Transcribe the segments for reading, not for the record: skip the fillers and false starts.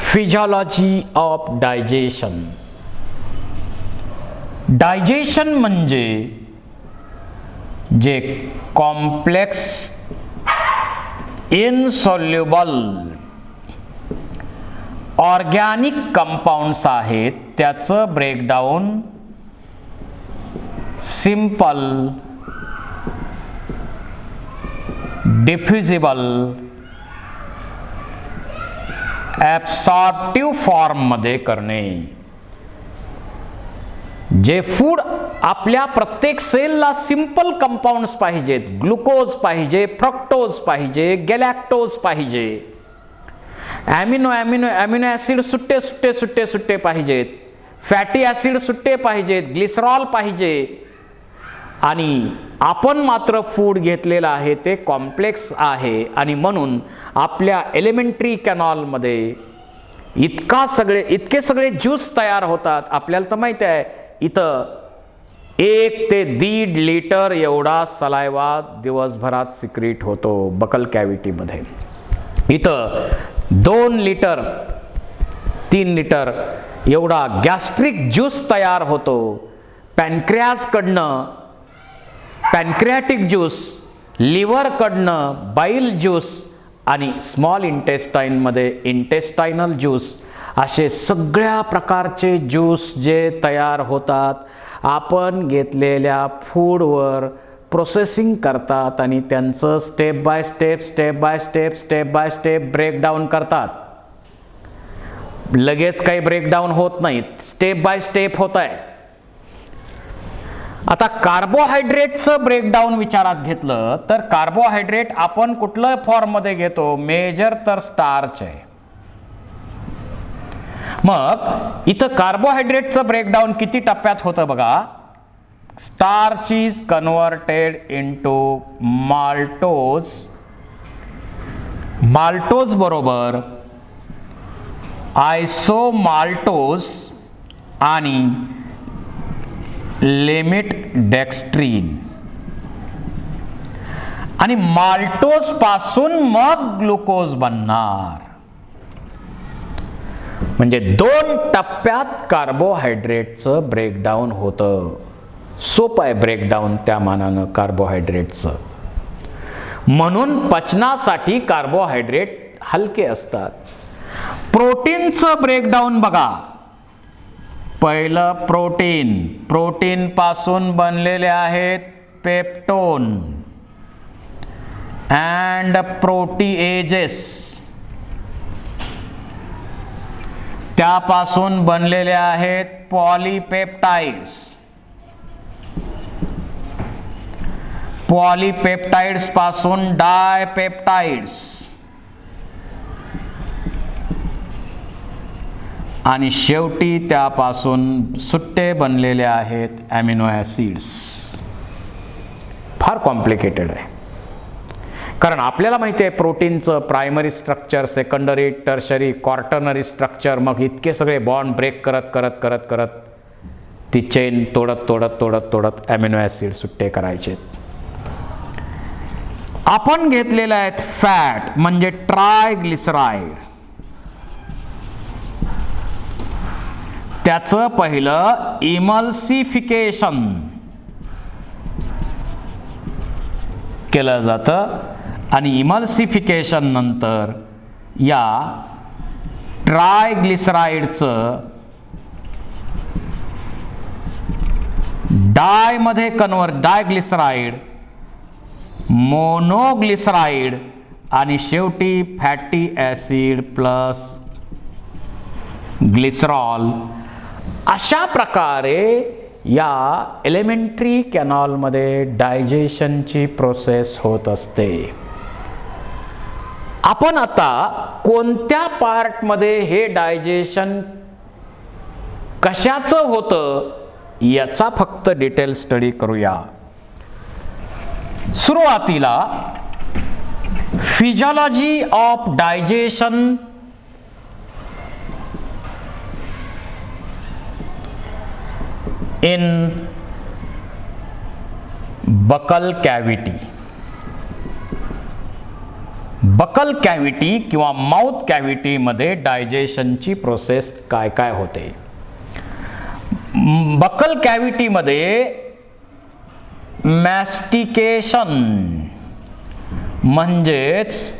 Physiology of digestion. Digestion म्हणजे जे complex insoluble organic compounds आहेत त्याचं ब्रेकडाऊन सिंपल डिफ्युजिबल ॲब्सॉर्प्टिव्ह फॉर्ममध्ये करणे. जे फूड आपल्या प्रत्येक सेलला सिंपल कंपाऊंड्स पाहिजेत, ग्लुकोज पाहिजे, फ्रक्टोज पाहिजे, गॅलॅक्टोज पाहिजे, ॲमिनो ॲसिड सुट्टे पाहिजेत, फॅटी ॲसिड सुट्टे पाहिजेत, ग्लिसरॉल पाहिजे. आणि आपण मात्र फूड घेतलेलं आहे ते कॉम्प्लेक्स आहे आणि म्हणून आपल्या एलिमेंटरी कॅनॉलमध्ये इतके सगळे ज्यूस तयार होतात. आपल्याला तर माहिती आहे इथं 1 ते 1.5 लिटर एवढा सलायवा दिवसभरात सिक्रीट होतो बकल कॅव्हिटीमध्ये. इथं 2 लिटर 3 लिटर एवढा गॅस्ट्रिक ज्यूस तयार होतो. पॅनक्रियाटिक ज्यूस, लिव्हरकडनं बाईल ज्यूस आणि स्मॉल इंटेस्टाईनमध्ये इंटेस्टायनल ज्यूस असे सगळ्या प्रकारचे ज्यूस जे तयार होतात आपण घेतलेल्या फूडवर प्रोसेसिंग करतात आणि त्यांचं स्टेप बाय स्टेप ब्रेकडाऊन करतात. लगेच काही ब्रेकडाऊन होत नाहीत, स्टेप बाय स्टेप होत आहे. आता कार्बोहायड्रेटचं ब्रेकडाऊन विचारात घेतलं तर कार्बोहायड्रेट आपण कुठल्या फॉर्ममध्ये घेतो? मेजर तर स्टार्च आहे. मग इथं कार्बोहायड्रेटचं ब्रेकडाऊन किती टप्प्यात होतं बघा. Starch is converted into maltose बरोबर आयसोमाल्टोज आणि लिमिट डेक्स्ट्रीन आणि माल्टोज पासून मग ग्लुकोज बनणार. म्हणजे 2 टप्प्यात कार्बोहायड्रेटचं ब्रेकडाऊन होतं. सोपं आहे ब्रेकडाऊन त्या मानानं कार्बोहायड्रेटचं. म्हणून पचनासाठी कार्बोहायड्रेट हलके असतात. प्रोटीनचं ब्रेकडाऊन बघा. पहिलं प्रोटीन पासून बनलेले आहेत पेप्टोन अँड प्रोटीएजेस. त्यापासून बनलेले आहेत पॉलीपेप्टाइड्स पासून डायपेप्टाइड्स आणि शेवटी त्यापासून सुट्टे बनलेले आहेत ॲमिनो ॲसिड्स. फार कॉम्प्लिकेटेड आहे कारण आपल्याला माहिती आहे प्रोटीनचं primary structure, secondary, tertiary, quaternary structure. मग इतके सगळे बॉन्ड ब्रेक करत ती चेन तोडत ॲमिनो ॲसिड सुट्टे करायचे. आपण घेतलेले आहेत फॅट म्हणजे ट्रायग्लिसराईड. त्याचं पहिलं इमल्सिफिकेशन केलं जातं आणि इमल्सिफिकेशन नंतर या ट्रायग्लिसराईडचं डायग्लिसराईड, मोनोग्लिसराईड आणि शेवटी फॅटी ॲसिड प्लस ग्लिसरॉल. अशा प्रकारे या एलिमेंटरी कॅनॉलमध्ये डायजेशनची प्रोसेस होत असते. आपण आता कोणत्या पार्टमध्ये हे डायजेशन कशाचं होतं याचा फक्त डिटेल स्टडी करूया. सुरुवातीला physiology of digestion in buccal cavity. Buccal cavity किंवा माउथ कॅव्हिटीमध्ये डायजेशनची प्रोसेस काय काय होते. बकल कॅव्हिटीमध्ये मॅस्टिकेशन म्हणजेच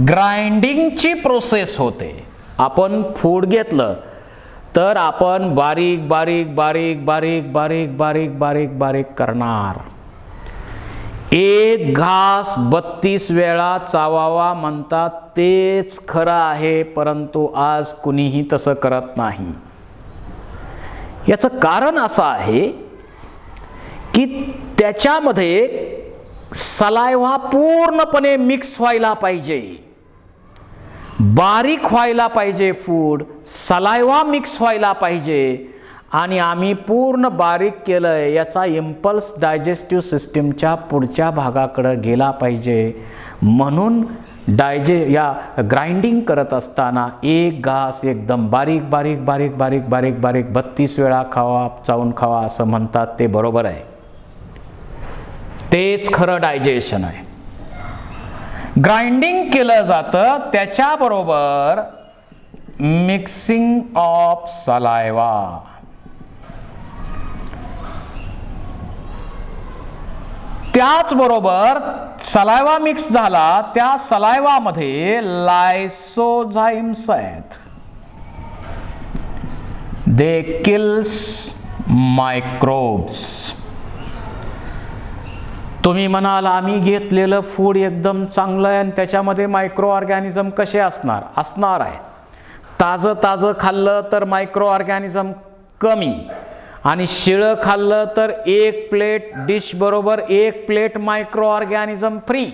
ग्राइंडिंगची प्रोसेस होते. आपण फूड घेतलं तर आपण बारीक बारीक बारीक बारीक बारीक बारीक बारीक बारीक करणार. एक घास 32 वेळा चावावा म्हणतात, तेच खरं आहे, परंतु आज कुणीही तसं करत नाही. याचं कारण असं आहे की त्याच्यामध्ये सलायवा पूर्णपणे मिक्स व्हायला पाहिजे, बारीक व्हायला पाहिजे, फूड सलायवा मिक्स व्हायला पाहिजे, आणि आम्ही पूर्ण बारीक केलंय याचा इम्पल्स डायजेस्टिव्ह सिस्टीमच्या पुढच्या भागाकडे गेला पाहिजे. म्हणून या ग्राइंडिंग करत असताना एक घास एकदम बारीक बारीक बारीक बारीक बारीक बारीक 32 वेळा खावा, चावून खावा असं म्हणतात, ते बरोबर आहे, तेच खरं डायजेशन आहे. ग्राइंडिंग केलं जातं, त्याच्याबरोबर मिक्सिंग ऑफ सलायवा. त्याचबरोबर सलायवा मिक्स झाला, त्या सलायवामध्ये लायसोझाइम्स आहेत. दे किल्स मायक्रोब्स. तुम्ही म्हणाल आम्ही घेतलेलं फूड एकदम चांगलं आहे आणि त्याच्यामध्ये मायक्रो ऑर्गॅनिझम कसे असणार? असणार आहे. ताजं ताजं खाल्लं तर मायक्रो ऑर्गॅनिझम कमी, आणि शिळं खाल्लं तर एक प्लेट डिश बरोबर एक प्लेट मायक्रो ऑर्गॅनिझम फ्री.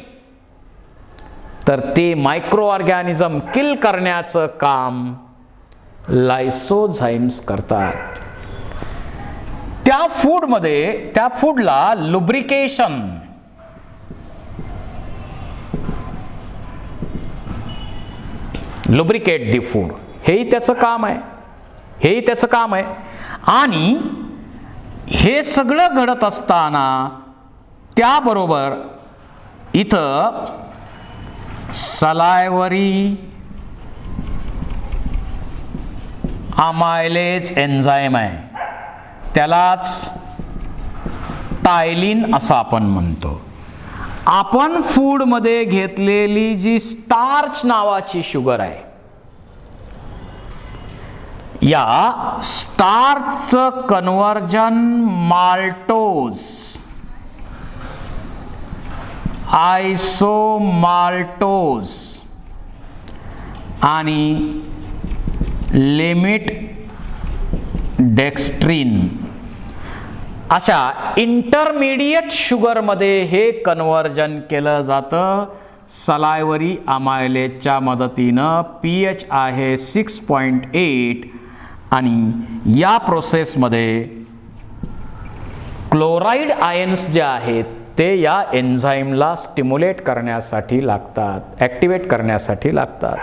तर ते मायक्रो ऑर्गॅनिझम किल करण्याचं काम लायसोझाइम्स करतात. त्या फूडला लुब्रिकेशन, लुब्रिकेट दी फूड, हेही त्याचं काम आहे. आणि हे सगळं घडत असताना त्याबरोबर इथं सलायवरी अमायलेज एन्झाईम आहे, त्यालाच टायलिन असं आपण म्हणतो. आपण फूडमध्ये घेतलेली जी स्टार्च नावाची शुगर आहे, या स्टार्चचं कन्वर्जन माल्टोज, आयसोमाल्टोज आणि लिमिट डेक्स्ट्रीन अशा इंटरमिडिएट शुगरमध्ये हे कन्वर्जन केलं जातं. सलायवरी अमायलेजच्या मदतीनं pH आहे 6.8, आणि या प्रोसेसमध्ये क्लोराईड आयन्स जे आहेत ते या एन्झाईमला स्टिम्युलेट करण्यासाठी लागतात, ॲक्टिवेट करण्यासाठी लागतात.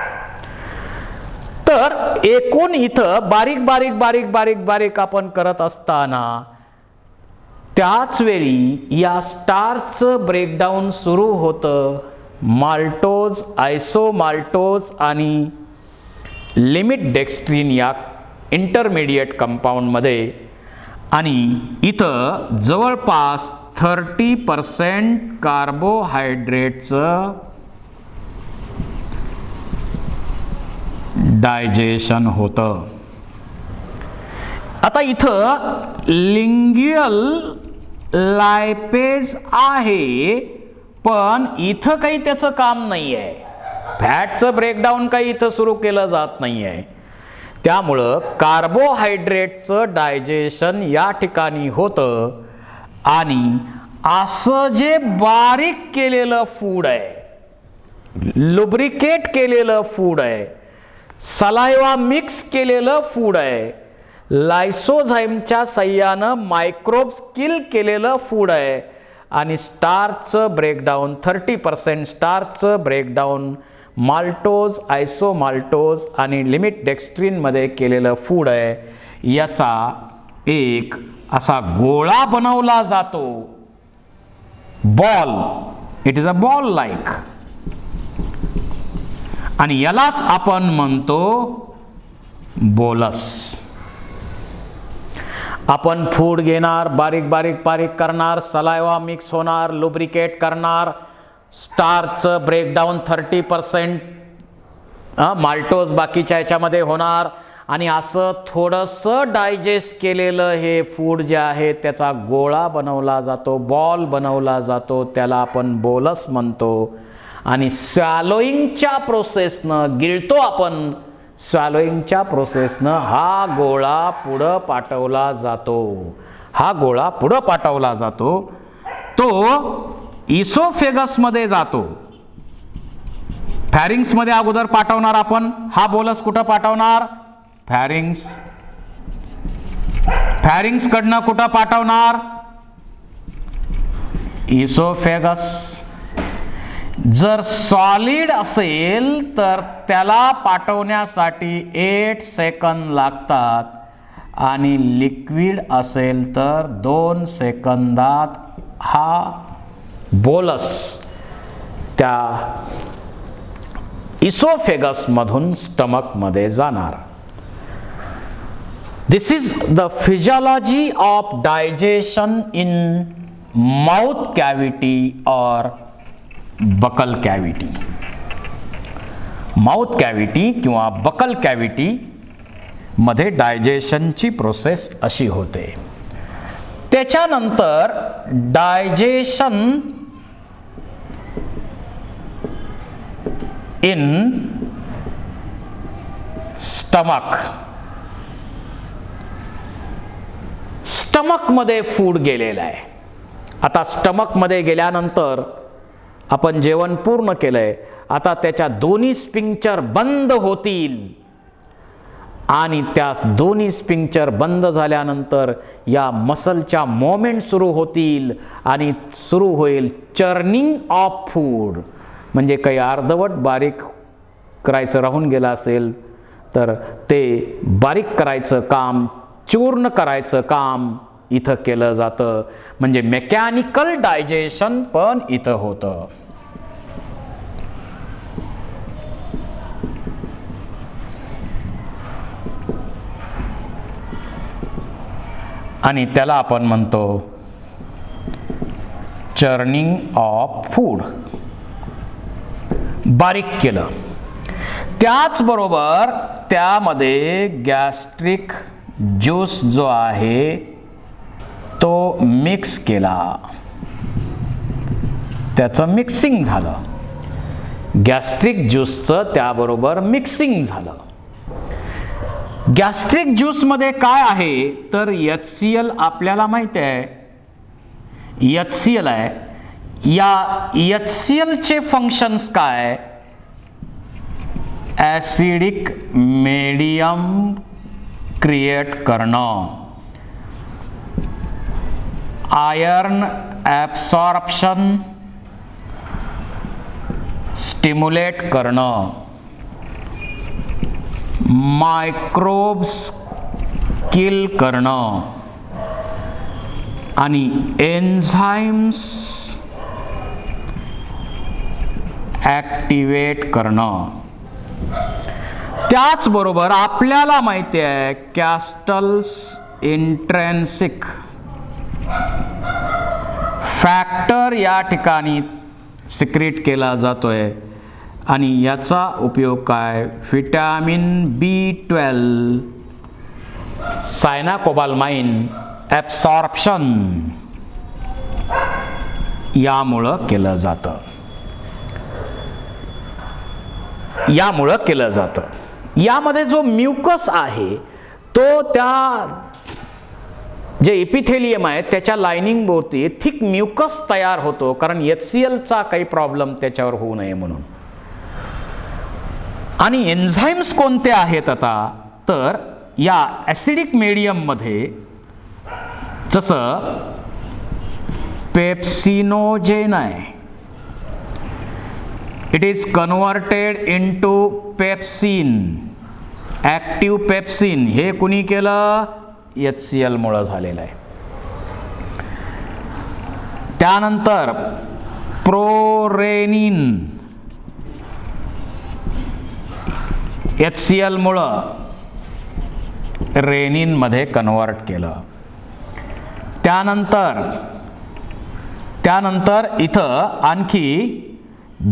तर एकूण इथं बारीक बारीक बारीक बारीक बारीक आपण करत असताना त्याच वेळी या स्टार्चचं ब्रेकडाऊन सुरू होतं माल्टोज, आयसोमाल्टोज आणि लिमिट डेक्स्ट्रीन या इंटरमिडिएट कंपाऊंडमध्ये, आणि इथं जवळपास 30% कार्बोहायड्रेटचं डायजेशन होतं. आता इथं लिंग्युअल लायपेज आहे, पण इथं काही त्याचं काम नाही आहे. फॅटचं ब्रेकडाऊन काही इथं सुरू केलं जात नाही आहे. त्यामुळं कार्बोहायड्रेटचं डायजेशन या ठिकाणी होतं, आणि असं जे बारीक केलेलं फूड आहे, लुब्रिकेट केलेलं फूड आहे, सलायवा मिक्स केलेलं फूड आहे, लायसोझाइमच्या सहाय्यानं मायक्रोब्स किल केलेलं फूड आहे, आणि स्टार्चचं ब्रेकडाऊन 30% स्टार्चचं ब्रेकडाऊन माल्टोज, आयसोमाल्टोज आणि लिमिट डेक्स्ट्रीनमध्ये केलेलं फूड आहे. याचा एक असा गोळा बनवला जातो, ball, it is a ball like. आणि यालाच आपण म्हणतो बोलस. आपण फूड घेणार, बारीक बारीक बारीक करणार, सलायवा मिक्स होणार, लुब्रिकेट करणार, स्टारचं ब्रेकडाऊन 30% माल्टोज बाकीच्या याच्यामध्ये होणार, आणि असं थोडंसं डायजेस्ट केलेलं हे फूड जे आहे त्याचा गोळा बनवला जातो, बॉल बनवला जातो, त्याला आपण बोलस म्हणतो. आणि स्वॅलोईंगच्या प्रोसेसनं गिळतो आपण, स्वॅलोईंगच्या प्रोसेसनं हा गोळा पुढं पाठवला जातो. हा गोळा पुढं पाठवला जातो, तो इसोफेगसमध्ये जातो. फॅरिंग्समध्ये अगोदर पाठवणार आपण. हा बोलस कुठं पाठवणार? फॅरिंग्स. फॅरिंग्स कडनं कुठं पाठवणार? इसोफेगस. जर सॉलिड असेल तर त्याला पाठवण्यासाठी 8 सेकंद लागतात, आणि लिक्विड असेल तर 2 सेकंदात हा बोलस त्या इसोफेगस मधून स्टमक मध्ये जाणार. This is the physiology of digestion in mouth cavity और बकल कॅव्हिटी. माउथ कॅव्हिटी किंवा बकल कॅव्हिटी मध्ये डायजेशनची प्रोसेस अशी होते. त्याच्यानंतर डायजेशन इन स्टमक. स्टमक मध्ये फूड गेलेला आहे. आता स्टमक मध्ये गेल्यानंतर आपण जेवण पूर्ण केलंय, आता त्याच्या दोन्ही स्पिंक्चर बंद होतील, आणि त्या दोन्ही स्पिंक्चर बंद झाल्यानंतर या मसलच्या मोमेंट सुरू होतील, आणि सुरू होईल चर्निंग ऑफ फूड. म्हणजे काही अर्धवट बारीक करायचं राहून गेलं असेल तर ते बारीक करायचं काम, चूर्ण करायचं काम इथं केलं जातं. म्हणजे मेकॅनिकल डायजेशन पण इथं होतं. आणि त्याला आपण म्हणतो चर्निंग ऑफ फूड. बारीक केलं. त्याचबरोबर त्यामध्ये गॅस्ट्रिक ज्यूस जो आहे तो मिक्स केला, त्याचं मिक्सिंग झालं. गॅस्ट्रिक ज्यूसचं त्याबरोबर मिक्सिंग झालं. गॅस्ट्रिक ज्यूस मध्ये काय आहे तर HCl आपल्याला माहिती आहे, HCl आहे. या HCl चे फंक्शन्स काय? ॲसिडिक मीडियम क्रिएट करणं, आयर्न ॲब्सॉर्प्शन स्टिम्युलेट करणं, मायक्रोब्स किल करणं, आणि एन्झाइम्स ॲक्टिवेट करणं. त्याचबरोबर आपल्याला माहिती आहे कॅस्टल्स इंट्रेन्सिक फॅक्टर या ठिकाणी सिक्रेट केला जातोय, आणि याचा उपयोग काय? व्हिटॅमिन B12 सायनाकोबालमाइन ॲब्सॉर्प्शन यामुळं केलं जातं. यामध्ये जो म्युकस आहे तो त्या जे एपिथेलियम आहे त्याच्या लाइनिंग भोवती थिक म्युकस तयार होतो, कारण HCl चा काही प्रॉब्लेम त्याच्यावर होऊ नये म्हणून. आणि एन्झाइम्स कोणते आहेत आता तर या ॲसिडिक मीडियम मध्ये जसं पेप्सिनोजेन आहे, it is converted into pepsin, active pepsin. हे कुणी केलं? HCl मुळे झालेलं आहे. त्यानंतर प्रोरेनिन HCl मुळे रेनिन मध्ये कन्वर्ट केलं. त्यानंतर इथं आणखी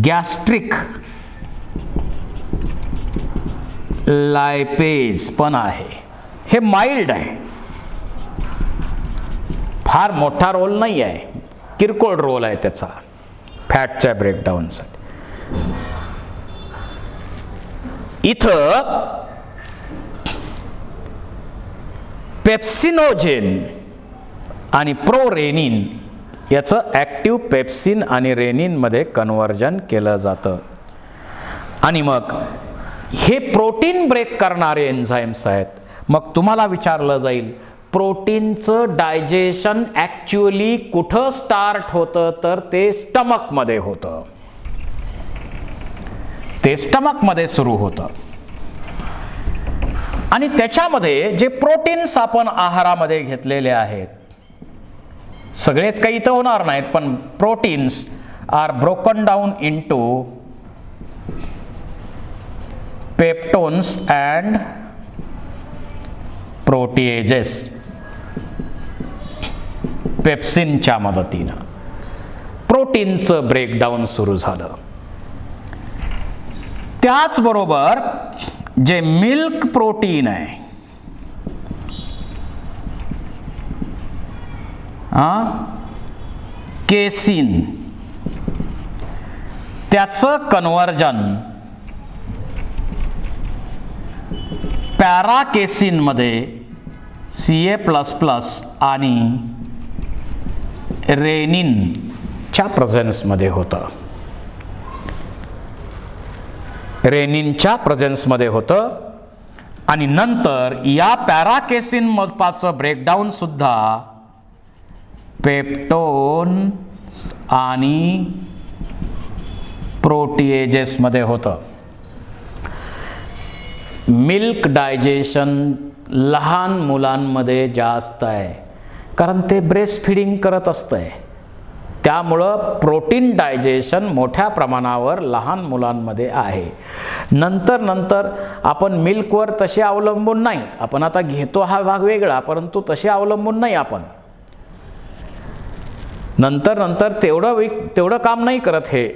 गॅस्ट्रिक लायपेज पण आहे. हे माइल्ड आहे, फार मोठा रोल नाही आहे, किरकोळ रोल आहे त्याचा फॅटच्या ब्रेकडाऊनसाठी. इथं पेप्सिनोजेन आणि प्रोरेनिन याचं ॲक्टिव्ह पेप्सिन आणि रेनिनमध्ये कन्वर्जन केलं जातं. आणि मग हे प्रोटीन ब्रेक करणारे एन्झाईम्स आहेत. मग तुम्हाला विचारलं जाईल, प्रोटीनचं डायजेशन ॲक्च्युअली कुठं स्टार्ट होतं? तर ते स्टमकमध्ये होतं, ते स्टमकमध्ये सुरू होतं. आणि त्याच्यामध्ये जे प्रोटीन्स आपण आहारामध्ये घेतलेले आहेत, सगळेच काही इथं होणार नाहीत, पण proteins are broken down into peptones and proteases. पेप्सिनच्या मदतीनं प्रोटीनचं ब्रेकडाऊन सुरू झालं. त्याचबरोबर जे मिल्क प्रोटीन आहे, केसिन, त्याचं कन्वर्जन पॅराकेसिन मध्ये Ca++ आणि रेनिनच्या प्रेझेन्समध्ये होतं. रेनिनच्या प्रेझेन्समध्ये होतं. आणि नंतर या पॅराकेसिन मधपाचं ब्रेकडाऊन सुद्धा पेप्टोन आणि प्रोटीएजेसमध्ये होतं. मिल्क डायजेशन लहान मुलांमध्ये जास्त आहे, कारण ते ब्रेस्ट फीडिंग करत असतंय. त्यामुळं प्रोटीन डायजेशन मोठ्या प्रमाणावर लहान मुलांमध्ये आहे. नंतर आपण मिल्कवर तसे अवलंबून नाहीत. आपण आता घेतो हा भाग वेगळा, परंतु तसे अवलंबून नाही आपण. नंतर तेवढं काम नाही करत हे.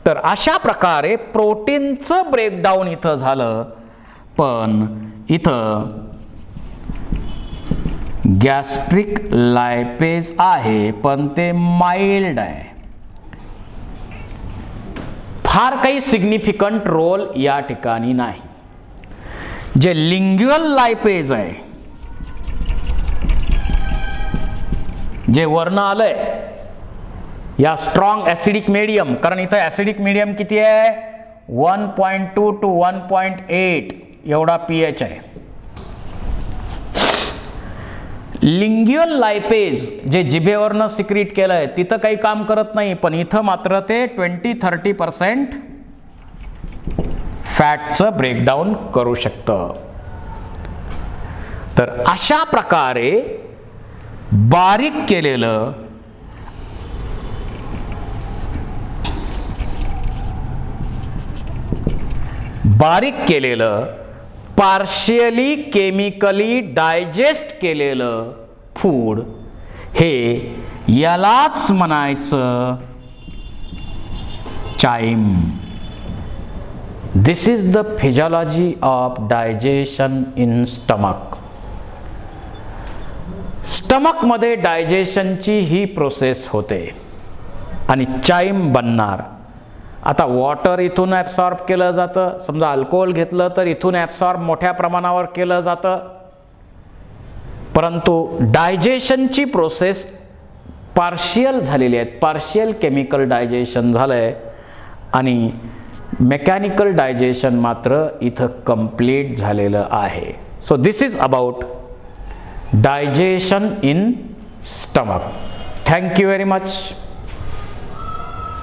तर अशा प्रकारे प्रोटीनचं ब्रेकडाऊन इथं झालं. पण इथं गॅस्ट्रिक लायपेज आहे, पण ते माइल्ड आहे. फार काही सिग्निफिकंट रोल या ठिकाणी नाही. जे लिंग्युअल लायपेज आहे, जे वर्ण आलंय या स्ट्रॉंग ऍसिडिक मीडियम, कारण इथं ऍसिडिक मीडियम किती आहे? 1.2 to 1.8 एवढा pH आहे. लिंग्युअल लायपेज जे जिभेवरनं सिक्रीट केलंय तिथं काही काम करत नाही, पण इथं मात्र ते 20-30% फॅटचं ब्रेकडाऊन करू शकतं. तर अशा प्रकारे बारीक केलेलं पार्शियली केमिकली डायजेस्ट केलेलं फूड, हे यालाच म्हणायचं chyme. This is the physiology of digestion in stomach. Stomach मध्ये डायजेशनची ही प्रोसेस होते आणि चाईम बनणार. आता वॉटर इथून ॲब्सॉर्ब केलं जातं. समजा अल्कोहोल घेतलं तर इथून ॲब्सॉर्ब मोठ्या प्रमाणावर केलं जातं. परंतु डायजेशनची प्रोसेस पार्शियल झालेली आहे. पार्शियल केमिकल डायजेशन झालंय आणि मेकॅनिकल डायजेशन मात्र इथं कंप्लीट झालेलं आहे. So this is about digestion in stomach. Thank you very much.